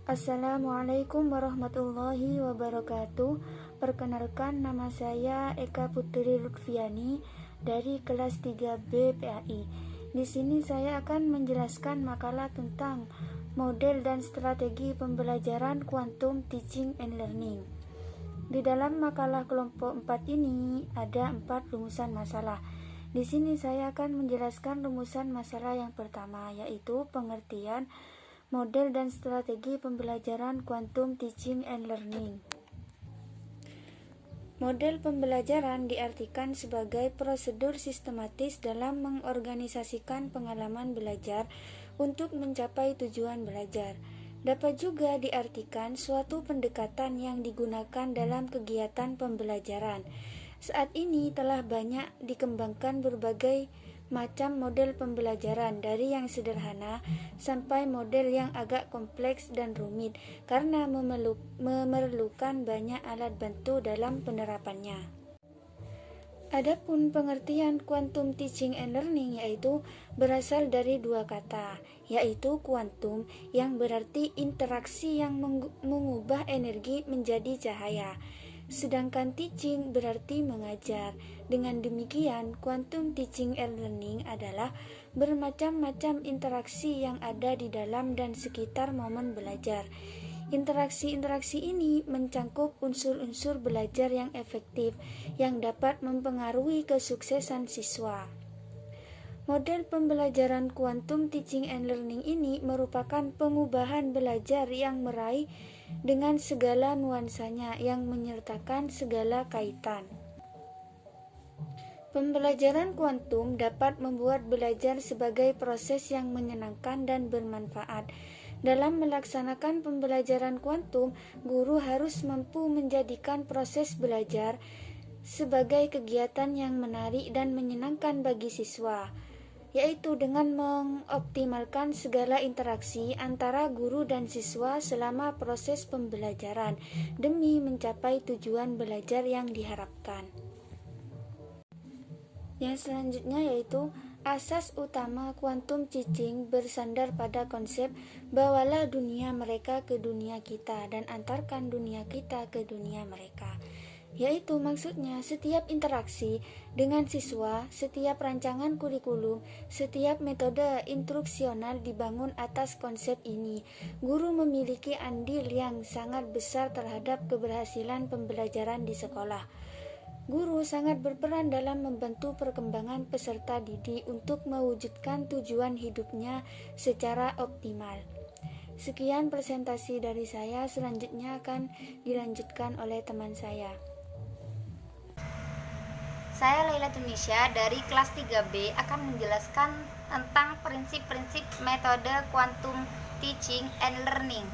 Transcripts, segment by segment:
Assalamualaikum warahmatullahi wabarakatuh. Perkenalkan, nama saya Eka Putri Lutfiani dari kelas 3B PAI. Di sini saya akan menjelaskan makalah tentang model dan strategi pembelajaran Quantum Teaching and Learning. Di dalam makalah kelompok 4 ini ada 4 rumusan masalah. Di sini saya akan menjelaskan rumusan masalah yang pertama, yaitu pengertian model dan strategi pembelajaran Quantum Teaching and Learning. Model pembelajaran diartikan sebagai prosedur sistematis dalam mengorganisasikan pengalaman belajar untuk mencapai tujuan belajar. Dapat juga diartikan suatu pendekatan yang digunakan dalam kegiatan pembelajaran. Saat ini telah banyak dikembangkan berbagai macam model pembelajaran, dari yang sederhana sampai model yang agak kompleks dan rumit karena memerlukan banyak alat bantu dalam penerapannya. Adapun pengertian Quantum Teaching and Learning yaitu berasal dari dua kata, yaitu quantum yang berarti interaksi yang mengubah energi menjadi cahaya, sedangkan teaching berarti mengajar. Dengan demikian, Quantum Teaching and Learning adalah bermacam-macam interaksi yang ada di dalam dan sekitar momen belajar. Interaksi-interaksi ini mencangkup unsur-unsur belajar yang efektif yang dapat mempengaruhi kesuksesan siswa. Model pembelajaran Quantum Teaching and Learning ini merupakan pengubahan belajar yang meraih dengan segala nuansanya yang menyertakan segala kaitan. Pembelajaran kuantum dapat membuat belajar sebagai proses yang menyenangkan dan bermanfaat. Dalam melaksanakan pembelajaran kuantum, guru harus mampu menjadikan proses belajar sebagai kegiatan yang menarik dan menyenangkan bagi siswa, yaitu dengan mengoptimalkan segala interaksi antara guru dan siswa selama proses pembelajaran demi mencapai tujuan belajar yang diharapkan. Yang selanjutnya yaitu asas utama Quantum Teaching bersandar pada konsep bawalah dunia mereka ke dunia kita dan antarkan dunia kita ke dunia mereka. Yaitu maksudnya setiap interaksi dengan siswa, setiap rancangan kurikulum, setiap metode instruksional dibangun atas konsep ini. Guru memiliki andil yang sangat besar terhadap keberhasilan pembelajaran di sekolah. Guru sangat berperan dalam membantu perkembangan peserta didik untuk mewujudkan tujuan hidupnya secara optimal. Sekian presentasi dari saya, selanjutnya akan dilanjutkan oleh teman saya. Saya Laila Tunisha dari kelas 3B akan menjelaskan tentang prinsip-prinsip metode Quantum Teaching and Learning.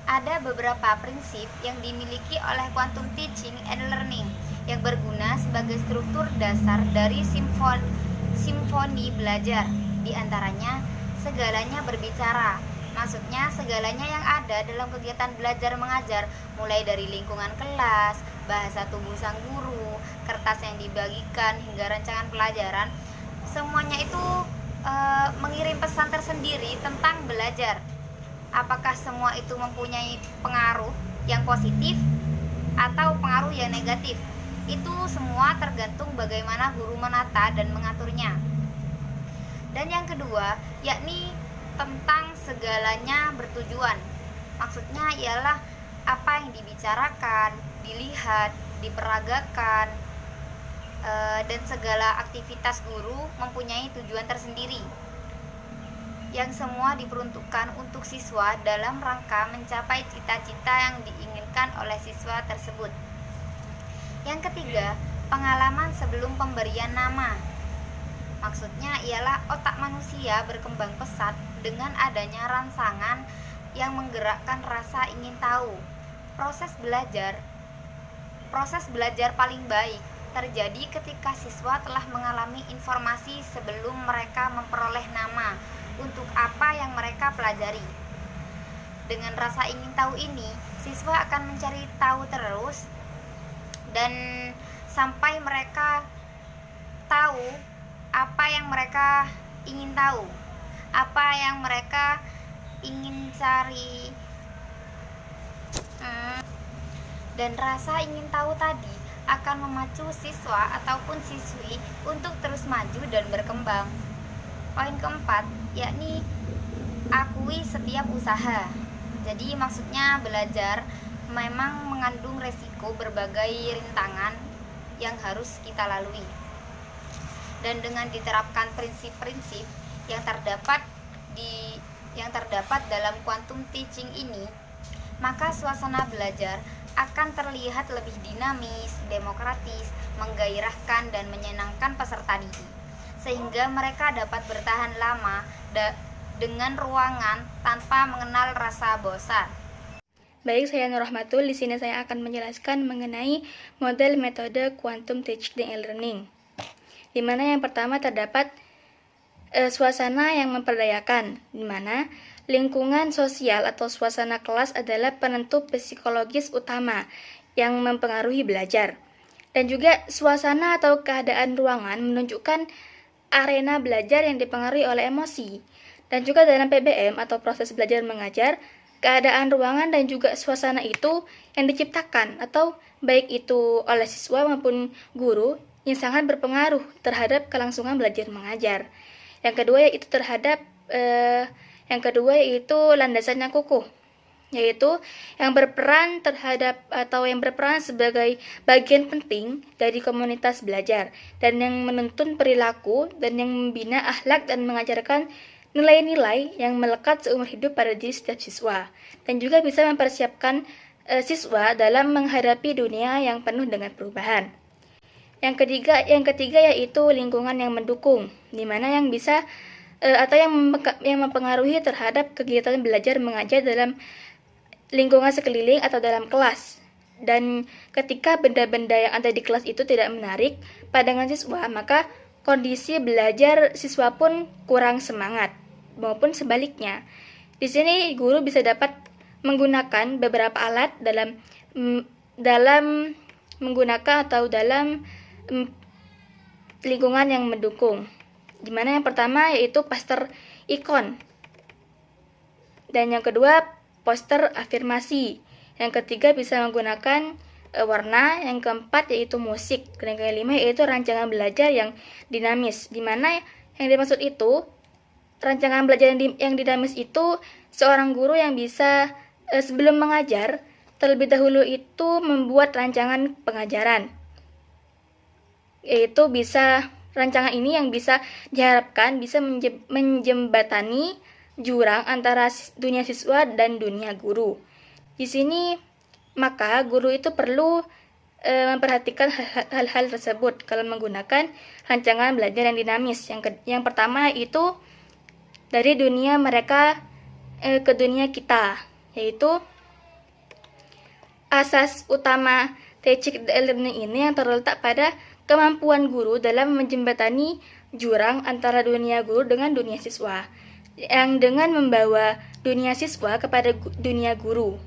Ada beberapa prinsip yang dimiliki oleh Quantum Teaching and Learning yang berguna sebagai struktur dasar dari simfoni belajar. Di antaranya, segalanya berbicara. Maksudnya, segalanya yang ada dalam kegiatan belajar mengajar, mulai dari lingkungan kelas, bahasa tubuh sang guru, kertas yang dibagikan, hingga rancangan pelajaran, semuanya itu mengirim pesan tersendiri tentang belajar. Apakah semua itu mempunyai pengaruh yang positif atau pengaruh yang negatif? Itu semua tergantung bagaimana guru menata dan mengaturnya. Dan yang kedua, yakni tentang segalanya bertujuan. Maksudnya ialah apa yang dibicarakan, dilihat, diperagakan, dan segala aktivitas guru mempunyai tujuan tersendiri, yang semua diperuntukkan untuk siswa dalam rangka mencapai cita-cita yang diinginkan oleh siswa tersebut. Yang ketiga, pengalaman sebelum pemberian nama. Maksudnya ialah otak manusia berkembang pesat dengan adanya rangsangan yang menggerakkan rasa ingin tahu. Proses belajar paling baik terjadi ketika siswa telah mengalami informasi sebelum mereka memperoleh nama untuk apa yang mereka pelajari. Dengan rasa ingin tahu ini, siswa akan mencari tahu terus dan sampai mereka tahu apa yang mereka ingin tahu, apa yang mereka ingin cari Dan rasa ingin tahu tadi akan memacu siswa ataupun siswi untuk terus maju dan berkembang. Poin keempat, yakni akui setiap usaha. Jadi maksudnya belajar memang mengandung resiko berbagai rintangan yang harus kita lalui. Dan dengan diterapkan prinsip-prinsip yang terdapat dalam quantum teaching ini, maka suasana belajar akan terlihat lebih dinamis, demokratis, menggairahkan dan menyenangkan peserta didik, sehingga mereka dapat bertahan lama dengan ruangan tanpa mengenal rasa bosan. Baik, saya Nur Rahmatul. Di sini saya akan menjelaskan mengenai model metode quantum teaching and learning, di mana yang pertama terdapat suasana yang memperdayakan, di mana lingkungan sosial atau suasana kelas adalah penentu psikologis utama yang mempengaruhi belajar. Dan juga suasana atau keadaan ruangan menunjukkan arena belajar yang dipengaruhi oleh emosi. Dan juga dalam PBM atau proses belajar mengajar, keadaan ruangan dan juga suasana itu yang diciptakan atau baik itu oleh siswa maupun guru yang sangat berpengaruh terhadap kelangsungan belajar mengajar. Yang kedua yaitu landasan yang kukuh, yaitu yang berperan sebagai bagian penting dari komunitas belajar dan yang menuntun perilaku dan yang membina akhlak dan mengajarkan nilai-nilai yang melekat seumur hidup pada diri setiap siswa, dan juga bisa mempersiapkan siswa dalam menghadapi dunia yang penuh dengan perubahan. Yang ketiga yaitu lingkungan yang mendukung, di mana yang bisa yang mempengaruhi terhadap kegiatan belajar mengajar dalam lingkungan sekeliling atau dalam kelas. Dan ketika benda-benda yang ada di kelas itu tidak menarik pandangan siswa, maka kondisi belajar siswa pun kurang semangat, maupun sebaliknya. Di sini guru bisa dapat menggunakan beberapa alat dalam lingkungan yang mendukung, di mana yang pertama yaitu poster ikon, dan yang kedua poster afirmasi, yang ketiga bisa menggunakan warna, yang keempat yaitu musik, dan yang kelima yaitu rancangan belajar yang dinamis, di mana yang dimaksud itu rancangan belajar yang dinamis itu seorang guru yang bisa sebelum mengajar terlebih dahulu itu membuat rancangan pengajaran, yaitu rancangan ini yang bisa diharapkan bisa menjembatani jurang antara dunia siswa dan dunia guru. Di sini maka guru itu perlu memperhatikan hal-hal tersebut kalau menggunakan rancangan belajar yang dinamis. Yang pertama itu dari dunia mereka ke dunia kita, yaitu asas utama teaching and learning ini yang terletak pada kemampuan guru dalam menjembatani jurang antara dunia guru dengan dunia siswa, yang dengan membawa dunia siswa kepada dunia guru.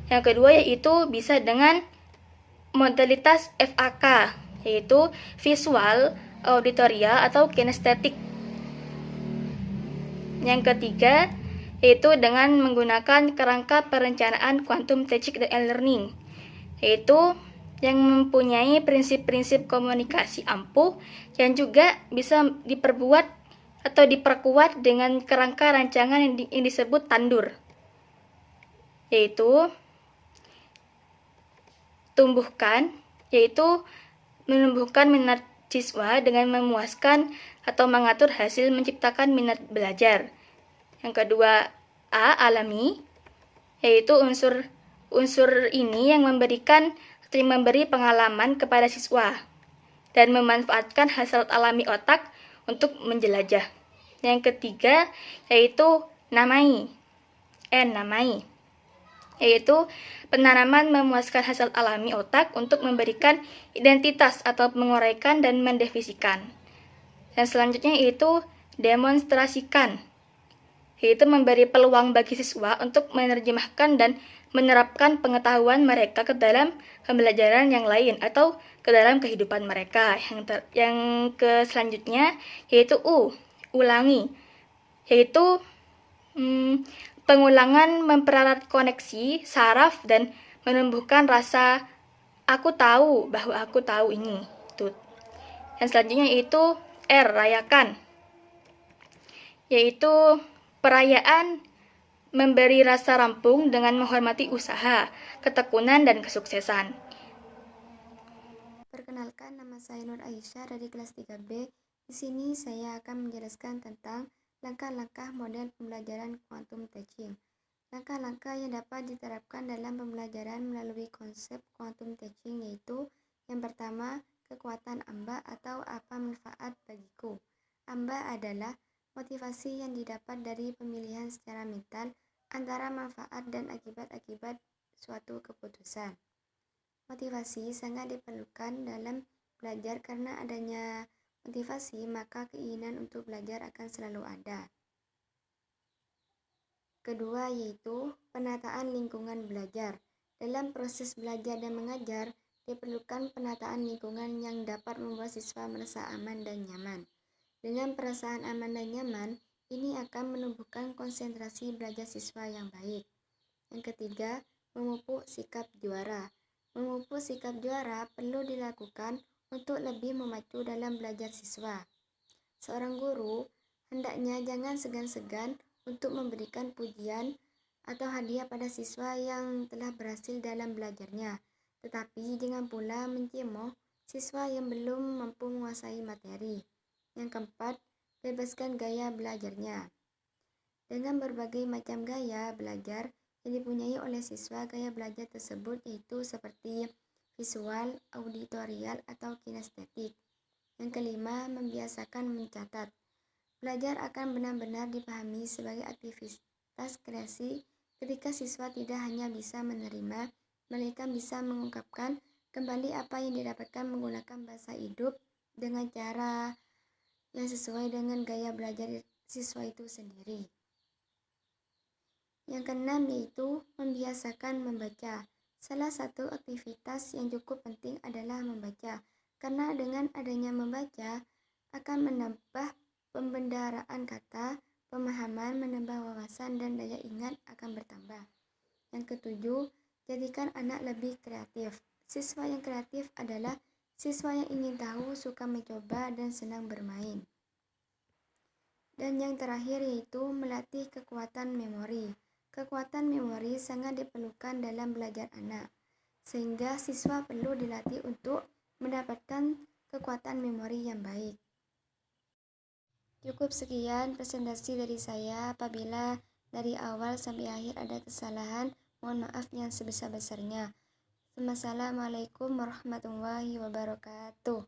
Yang kedua yaitu bisa dengan modalitas FAK, yaitu visual, auditorial, atau kinestetik. Yang ketiga yaitu dengan menggunakan kerangka perencanaan quantum teaching and learning, yaitu yang mempunyai prinsip-prinsip komunikasi ampuh yang juga bisa diperkuat dengan kerangka rancangan yang disebut tandur, yaitu menumbuhkan minat siswa dengan memuaskan atau mengatur hasil menciptakan minat belajar. Yang kedua, alami, yaitu unsur ini yang memberi pengalaman kepada siswa dan memanfaatkan hasrat alami otak untuk menjelajah. Yang ketiga yaitu namai, yaitu penanaman memuaskan hasrat alami otak untuk memberikan identitas atau menguraikan dan mendefinisikan. Dan selanjutnya yaitu demonstrasikan, yaitu memberi peluang bagi siswa untuk menerjemahkan dan menerapkan pengetahuan mereka ke dalam pembelajaran yang lain atau ke dalam kehidupan mereka. Yang selanjutnya yaitu ulangi, yaitu pengulangan memperarat koneksi, saraf, dan menumbuhkan rasa aku tahu bahwa aku tahu ini. Yang selanjutnya yaitu R, rayakan. Yaitu perayaan memberi rasa rampung dengan menghormati usaha, ketekunan, dan kesuksesan. Perkenalkan, nama saya Nur Aisyah dari kelas 3B. Di sini saya akan menjelaskan tentang langkah-langkah model pembelajaran quantum teaching. Langkah-langkah yang dapat diterapkan dalam pembelajaran melalui konsep quantum teaching yaitu yang pertama, kekuatan AMBA atau apa manfaat bagiku. AMBA adalah motivasi yang didapat dari pemilihan secara mental antara manfaat dan akibat-akibat suatu keputusan. Motivasi sangat diperlukan dalam belajar karena adanya motivasi maka keinginan untuk belajar akan selalu ada. Kedua yaitu penataan lingkungan belajar. Dalam proses belajar dan mengajar diperlukan penataan lingkungan yang dapat membuat siswa merasa aman dan nyaman. Dengan perasaan aman dan nyaman, ini akan menumbuhkan konsentrasi belajar siswa yang baik. Yang ketiga, memupuk sikap juara. Memupuk sikap juara perlu dilakukan untuk lebih memacu dalam belajar siswa. Seorang guru hendaknya jangan segan-segan untuk memberikan pujian atau hadiah pada siswa yang telah berhasil dalam belajarnya, tetapi jangan pula mencemooh siswa yang belum mampu menguasai materi. Yang keempat, bebaskan gaya belajarnya. Dengan berbagai macam gaya belajar yang dipunyai oleh siswa, gaya belajar tersebut yaitu seperti visual, auditorial, atau kinestetik. Yang kelima, membiasakan mencatat. Belajar akan benar-benar dipahami sebagai aktivitas kreasi ketika siswa tidak hanya bisa menerima, melainkan bisa mengungkapkan kembali apa yang didapatkan menggunakan bahasa hidup dengan cara yang sesuai dengan gaya belajar siswa itu sendiri. Yang keenam yaitu membiasakan membaca. Salah satu aktivitas yang cukup penting adalah membaca, karena dengan adanya membaca akan menambah pembendaharaan kata, pemahaman, menambah wawasan, dan daya ingat akan bertambah. Yang ketujuh, jadikan anak lebih kreatif. Siswa yang kreatif adalah siswa yang ingin tahu, suka mencoba, dan senang bermain. Dan yang terakhir yaitu melatih kekuatan memori. Kekuatan memori sangat diperlukan dalam belajar anak, sehingga siswa perlu dilatih untuk mendapatkan kekuatan memori yang baik. Cukup sekian presentasi dari saya. Apabila dari awal sampai akhir ada kesalahan, mohon maaf yang sebesar-besarnya. Wassalamualaikum warahmatullahi wabarakatuh.